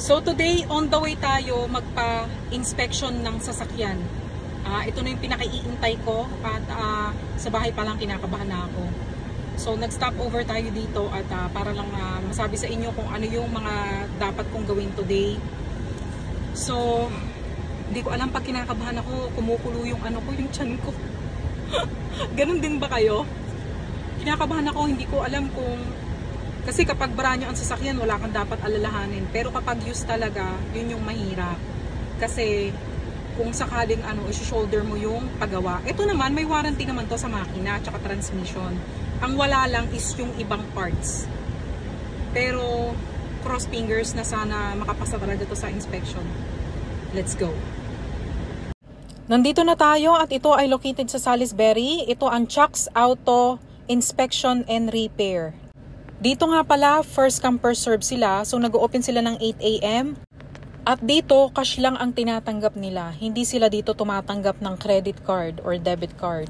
So today, on the way tayo magpa-inspection ng sasakyan. Ito na yung pinaka-iintay ko at sa bahay pa lang kinakabahan na ako. So nag-stop over tayo dito at para lang masabi sa inyo kung ano yung mga dapat kong gawin today. So hindi ko alam, pag kinakabahan ako, kumukulo yung ano ko, yung tiyan ko. Ganun din ba kayo? Kinakabahan ako, hindi ko alam kung... Kasi kapag brand new ang sasakyan, wala kang dapat alalahanin. Pero kapag used talaga, yun yung mahirap. Kasi kung sakaling isi-shoulder mo yung paggawa. Ito naman, may warranty naman to sa makina at transmission. Ang wala lang is yung ibang parts. Pero cross fingers na sana makapasa talaga to sa inspection. Let's go! Nandito na tayo at ito ay located sa Salisbury. Ito ang Chuck's Auto Inspection and Repair. Dito nga pala, first come first serve sila. So nag-open sila ng 8 AM. At dito, cash lang ang tinatanggap nila. Hindi sila dito tumatanggap ng credit card or debit card.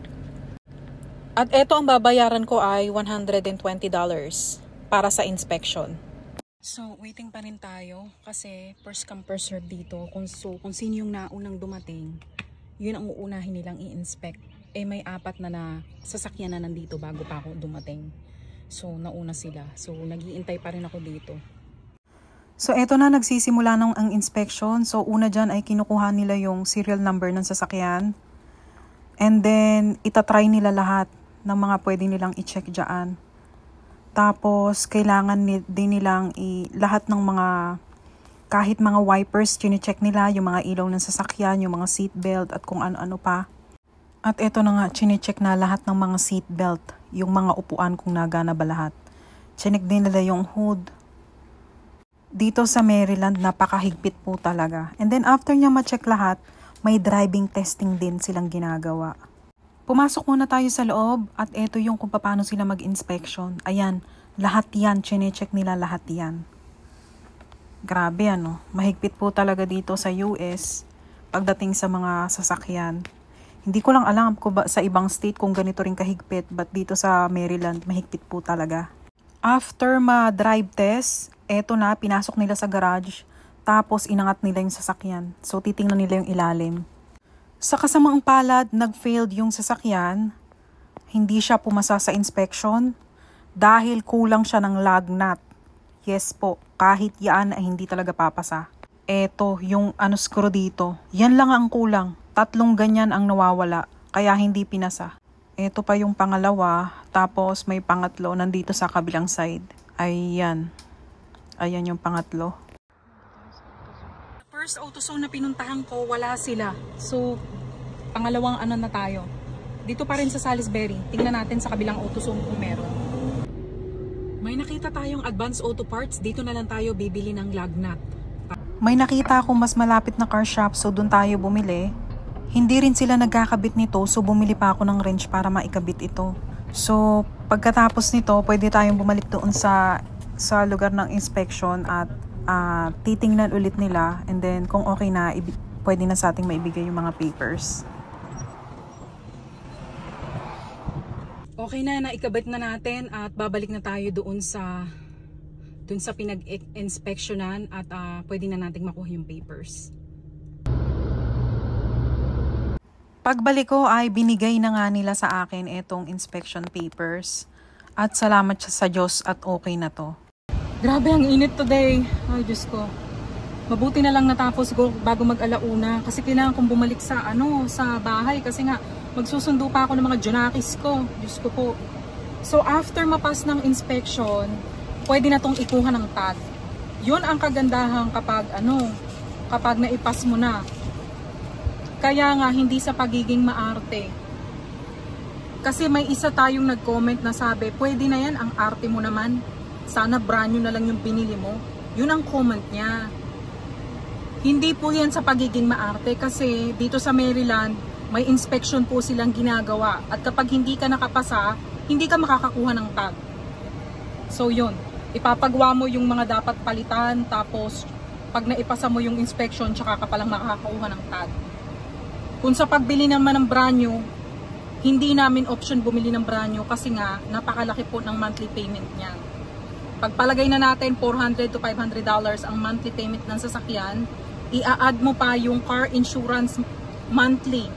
At eto, ang babayaran ko ay $120 para sa inspection. So waiting pa rin tayo kasi first come first serve dito. Kung sino yung naunang dumating, yun ang uunahin nilang i-inspect. May apat na sasakyan na nandito bago pa ako dumating. So, nauna sila. So, nag-iintay pa rin ako dito. So, eto na, nagsisimula ng ang inspection. So, una dyan ay kinukuha nila yung serial number ng sasakyan. And then, itatry nila lahat ng mga pwede nilang i-check dyan. Tapos, kailangan din nilang lahat ng mga, kahit mga wipers, chine-check nila, yung mga ilaw ng sasakyan, yung mga seatbelt, at kung ano-ano pa. At eto na nga, chine-check na lahat ng mga seatbelt, yung mga upuan kung nagana ba lahat. Chinek din nila yung hood. Dito sa Maryland, napakahigpit po talaga. And then after niya ma-check lahat, may driving testing din silang ginagawa. Pumasok muna tayo sa loob at eto yung kung paano sila mag-inspection. Ayan, lahat yan, chine-check nila lahat yan. Grabe mahigpit po talaga dito sa US pagdating sa mga sasakyan. Hindi ko lang alam kung sa ibang state kung ganito rin kahigpit, but dito sa Maryland, mahigpit po talaga. After ma-drive test, eto na, pinasok nila sa garage, tapos inangat nila yung sasakyan. So, titingnan nila yung ilalim. Sa kasamaang palad, nag-failed yung sasakyan. Hindi siya pumasa sa inspection dahil kulang siya ng lug nut. Yes po, kahit yan ay hindi talaga papasa. Eto, yung screw dito. Yan lang ang kulang. 3 ganyan ang nawawala, kaya hindi pinasa. Ito pa yung pangalawa, tapos may pangatlo nandito sa kabilang side. Ayan. Ayan yung pangatlo. First AutoZone na pinuntahan ko, wala sila. So, pangalawang na tayo. Dito pa rin sa Salisbury. Tingnan natin sa kabilang AutoZone kung meron. May nakita tayong Advance Auto Parts. Dito na lang tayo bibili ng lug nut. May nakita akong mas malapit na car shop, so doon tayo bumili. Hindi rin sila nagkakabit nito, so bumili pa ako ng wrench para maikabit ito. So, pagkatapos nito, pwede tayong bumalik doon sa lugar ng inspection at titingnan ulit nila. And then, kung okay na, pwede na sa ating maibigay yung mga papers. Okay na, naikabit na natin at babalik na tayo doon sa pinag-inspectionan at pwede na nating makuha yung papers. Pagbalik ko ay binigay na nga nila sa akin itong inspection papers. At salamat siya sa Diyos at okay na to. Grabe ang init today. Ay Diyos ko. Mabuti na lang natapos ko bago mag-alauna. Kasi kailangan kong bumalik sa bahay. Kasi nga magsusundo pa ako ng mga junakis ko. Diyos ko po. So after mapas ng inspection, pwede na tong ikuha ng tag. Yun ang kagandahan kapag naipas mo na. Kaya nga, hindi sa pagiging maarte. Kasi may isa tayong nag-comment na sabi, pwede na yan, ang arte mo naman. Sana brand new na lang yung binili mo. Yun ang comment niya. Hindi po yan sa pagiging maarte kasi dito sa Maryland, may inspection po silang ginagawa. At kapag hindi ka nakapasa, hindi ka makakakuha ng tag. So yun, ipapagawa mo yung mga dapat palitan, tapos pag naipasa mo yung inspection, tsaka ka palang makakakuha ng tag. Kung sa pagbili naman ng brand new, hindi namin option bumili ng brand new kasi nga napakalaki po ng monthly payment niya. Pagpalagay na natin $400 to $500 ang monthly payment ng sasakyan, i-add mo pa yung car insurance monthly.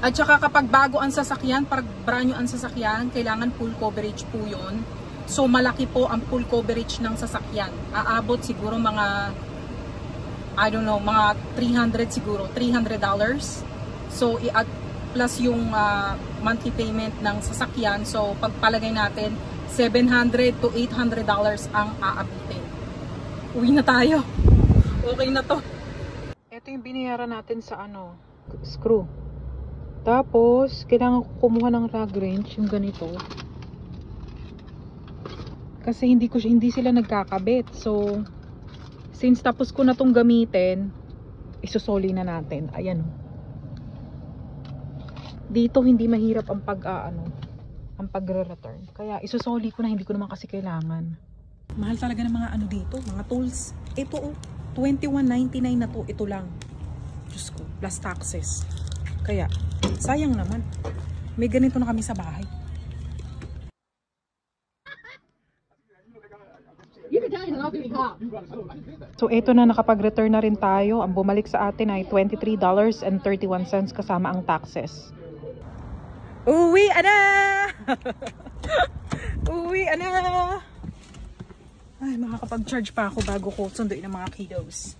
At saka kapag bago ang sasakyan, pag brand new ang sasakyan, kailangan full coverage po yun. So malaki po ang full coverage ng sasakyan. Aabot siguro mga, I don't know, mga $300 siguro, $300. So i-add plus yung monthly payment ng sasakyan. So pagpalagay natin, $700 to $800 ang aabutin. Uwi na tayo. Okay na to. Ito yung binayaran natin sa screw. Tapos, kailangan ko kumuha ng rag wrench, yung ganito. Kasi hindi sila nagkakabit. So, since tapos ko na tong gamitin, isusoli na natin. Ayan. Dito hindi mahirap ang ang pagre-return. Kaya isusoli ko na, hindi ko naman kasi kailangan. Mahal talaga ng mga dito, mga tools. Ito $21.99 na to, ito lang. Diyos ko, plus taxes. Kaya, sayang naman. May ganito na kami sa bahay. So, ito na, nakapag-return na rin tayo. Ang bumalik sa atin ay $23.31 kasama ang taxes. Uwi na! Uwi na! Ay, makakapag-charge pa ako bago ko sunduin ang mga kiddos.